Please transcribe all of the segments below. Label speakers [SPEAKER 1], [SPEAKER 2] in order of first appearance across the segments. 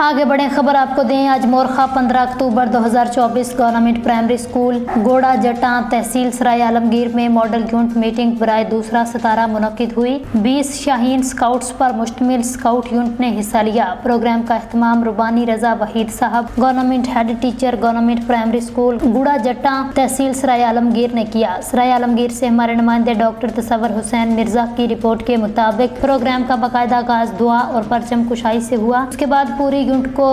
[SPEAKER 1] आगे बढ़े खबर आपको दें। आज मोरखा 15 अक्टूबर 2024 गवर्नमेंट प्राइमरी स्कूल गोड़ा जटा तहसील सराय आलमगीर में मॉडल यूनिट मीटिंग बराए दूसरा सितारा मुनक्किद हुई। 20 शाहीन स्काउट्स पर मुश्तमिल स्काउट यूनिट ने हिस्सा लिया। प्रोग्राम का एहतमाम रुबानी रजा वहीद साहब government head teacher government primary school गोड़ा जटा तहसील सराय आलमगीर ने किया। सराय आलमगीर से हमारे नुमाइंदे डॉक्टर तसव्वुर हुसैन मिर्जा की रिपोर्ट के मुताबिक प्रोग्राम का बाकायदा आगाज दुआ और परचम कुशाई से हुआ। उसके बाद पूरी यूनिट को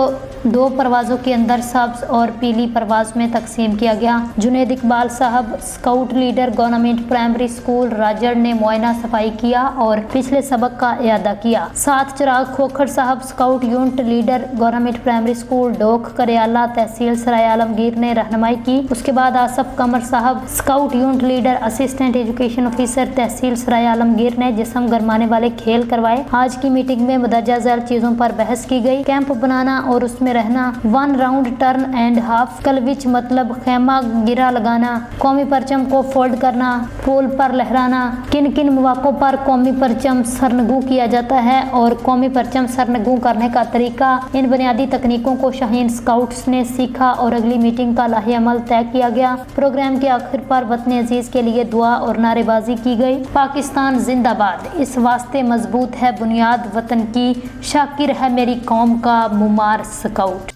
[SPEAKER 1] 2 परवाजों के अंदर सब्ज और पीली परवाज में तकसीम किया गया। Junaid Iqbal Sahab scout leader government primary school Rajar ने मुआयना सफाई किया और पिछले सबक का इयादा किया। साथ चिराग खोखर साहब scout unit leader government primary school डोक करियाला तहसील सराय आलमगीर ने रहनुमाई की। उसके बाद Asif Qamar Sahab scout unit leader assistant education officer tehsil Sarai Alamgir ने जिस्म गरमाने वाले खेल करवाए। आज की मीटिंग में मुदर्जा झैल चीजों पर बहस की गई। कैंप बनाना और उसमें रहना, 1 राउंड टर्न एंड हाफ कलविच मतलब खेमा गिरा लगाना, कौमी परचम को फोल्ड करना, पोल पर लहराना, किन किन मौकों पर कौमी परचम सरनगू किया जाता है और कौमी परचम सरनगू करने का तरीका। इन बुनियादी तकनीकों को शाहीन स्काउट्स ने सीखा और अगली मीटिंग का लाहे अमल तय किया गया। प्रोग्राम के आखिर पर वतन अजीज के लिए दुआ और नारेबाजी की गई। पाकिस्तान जिंदाबाद, इस वास्ते मजबूत है बुनियाद वतन की, शाकिर है मेरी कौम का मुमार स्काउट।